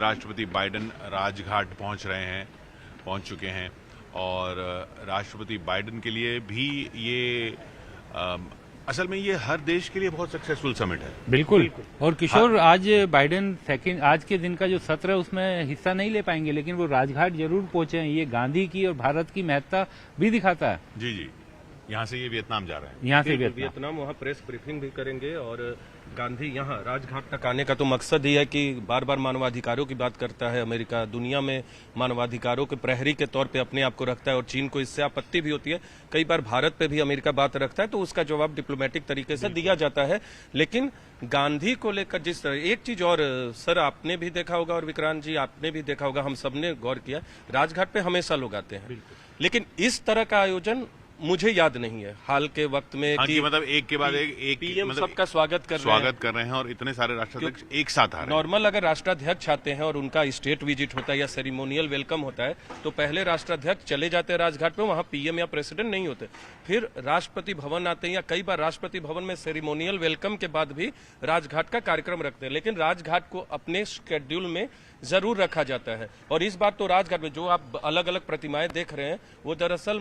राष्ट्रपति बाइडेन राजघाट पहुंच चुके हैं और राष्ट्रपति बाइडेन के लिए भी ये असल में ये हर देश के लिए बहुत सक्सेसफुल समिट है। बिल्कुल। और किशोर, आज बाइडेन आज के दिन का जो सत्र है उसमें हिस्सा नहीं ले पाएंगे, लेकिन वो राजघाट जरूर पहुंचे हैं। ये गांधी की और भारत की महत्ता भी दिखाता है। जी जी, यहाँ से ये वियतनाम जा रहे हैं। यहाँ से वियतनाम वहाँ प्रेस ब्रीफिंग भी करेंगे और गांधी यहाँ राजघाट तक आने का तो मकसद ही है कि बार बार मानवाधिकारों की बात करता है। अमेरिका दुनिया में मानवाधिकारों के प्रहरी के तौर पे अपने आप को रखता है और चीन को इससे आपत्ति भी होती है। कई बार भारत पे भी अमेरिका बात रखता है तो उसका जवाब डिप्लोमेटिक तरीके से दिया जाता है। लेकिन गांधी को लेकर जिस तरह एक चीज और सर आपने भी देखा होगा और विक्रांत जी आपने भी देखा होगा, हम सबने गौर किया, राजघाट पे हमेशा लोग आते हैं, लेकिन इस तरह का आयोजन मुझे याद नहीं है हाल के वक्त में कि मतलब एक के बाद एक पीएम मतलब सबका स्वागत कर रहे हैं और इतने सारे राष्ट्राध्यक्ष एक साथ आ रहे हैं। नॉर्मल अगर राष्ट्राध्यक्ष आते हैं और उनका स्टेट विजिट होता है या सेरेमोनियल वेलकम होता है तो पहले राष्ट्राध्यक्ष चले जाते हैं राजघाट पे, वहां पीएम या प्रेसिडेंट नहीं होते। फिर राष्ट्रपति भवन आते हैं या कई बार राष्ट्रपति भवन में सेरेमोनियल वेलकम के बाद भी राजघाट का कार्यक्रम रखते हैं, लेकिन राजघाट को अपने शेड्यूल में जरूर रखा जाता है। और इस बार तो राजघाट में जो आप अलग अलग प्रतिमाएं देख रहे हैं वो दरअसल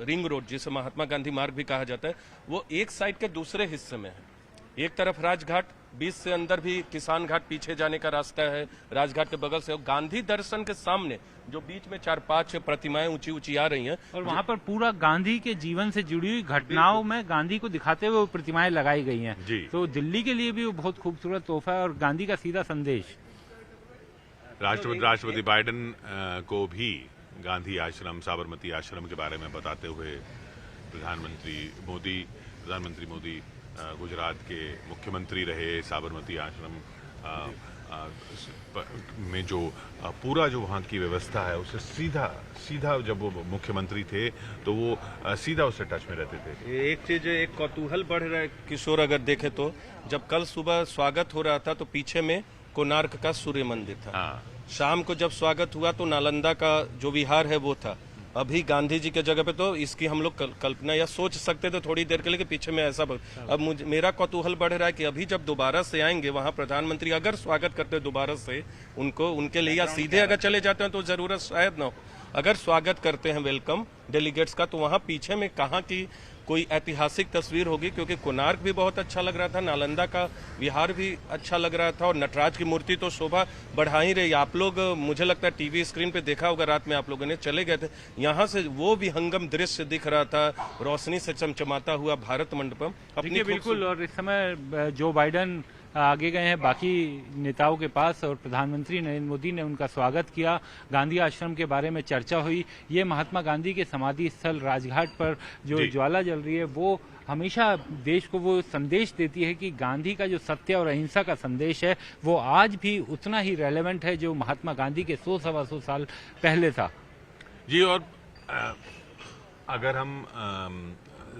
रिंग रोड, जिसे महात्मा गांधी मार्ग भी कहा जाता है, वो एक साइड के दूसरे हिस्से में है। एक तरफ राजघाट, बीच से अंदर भी किसान घाट पीछे जाने का रास्ता है, राजघाट के बगल से गांधी दर्शन के सामने जो बीच में 4-5 प्रतिमाएं ऊंची ऊंची आ रही हैं और वहां पर पूरा गांधी के जीवन से जुड़ी हुई घटनाओं में गांधी को दिखाते हुए प्रतिमाएं लगाई गई हैं। तो दिल्ली के लिए भी वो बहुत खूबसूरत तोहफा है और गांधी का सीधा संदेश। राष्ट्रपति बाइडेन को भी गांधी आश्रम, साबरमती आश्रम के बारे में बताते हुए प्रधानमंत्री मोदी गुजरात के मुख्यमंत्री रहे। साबरमती आश्रम में जो पूरा जो वहाँ की व्यवस्था है उससे सीधा जब वो मुख्यमंत्री थे तो वो सीधा उससे टच में रहते थे। एक चीज, एक कौतूहल बढ़ रहा है किशोर, अगर देखे तो जब कल सुबह स्वागत हो रहा था तो पीछे में कोणार्क का सूर्य मंदिर था। शाम को जब स्वागत हुआ तो नालंदा का जो विहार है वो था। अभी गांधी जी के जगह पे तो इसकी हम लोग कल्पना या सोच सकते थे थोड़ी देर के लिए कि पीछे में ऐसा अब मेरा कौतूहल बढ़ रहा है कि अभी जब दोबारा से आएंगे वहां प्रधानमंत्री अगर स्वागत करते हैं दोबारा से उनको, उनके लिए या सीधे अगर चले जाते हैं तो जरूरत शायद ना हो। अगर स्वागत करते हैं वेलकम डेलीगेट्स का तो वहां पीछे में कहाँ की कोई ऐतिहासिक तस्वीर होगी, क्योंकि कोणार्क भी बहुत अच्छा लग रहा था, नालंदा का विहार भी अच्छा लग रहा था और नटराज की मूर्ति तो शोभा बढ़ा ही रही। आप लोग, मुझे लगता है टीवी स्क्रीन पे देखा होगा, रात में आप लोगों ने चले गए थे, यहाँ से वो भी हंगम दृश्य दिख रहा था, रोशनी से चमचमाता हुआ भारत मंडपम अपनी। बिल्कुल। और इस समय जो बाइडेन आगे गए हैं बाकी नेताओं के पास और प्रधानमंत्री नरेंद्र मोदी ने उनका स्वागत किया। गांधी आश्रम के बारे में चर्चा हुई। ये महात्मा गांधी के समाधि स्थल राजघाट पर जो ज्वाला जल रही है वो हमेशा देश को वो संदेश देती है कि गांधी का जो सत्य और अहिंसा का संदेश है वो आज भी उतना ही रेलेवेंट है जो महात्मा गांधी के 100-125 साल पहले था। जी, और अगर हम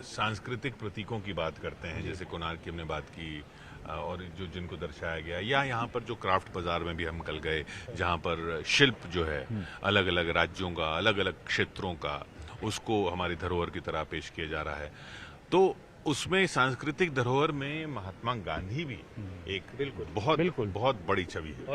सांस्कृतिक प्रतीकों की बात करते हैं, जैसे कोणार्क की हमने बात की और जो जिनको दर्शाया गया, या यहाँ पर जो क्राफ्ट बाजार में भी हम कल गए जहाँ पर शिल्प जो है अलग अलग राज्यों का, अलग अलग क्षेत्रों का, उसको हमारी धरोहर की तरह पेश किया जा रहा है, तो उसमें सांस्कृतिक धरोहर में महात्मा गांधी भी एक बहुत बड़ी छवि है।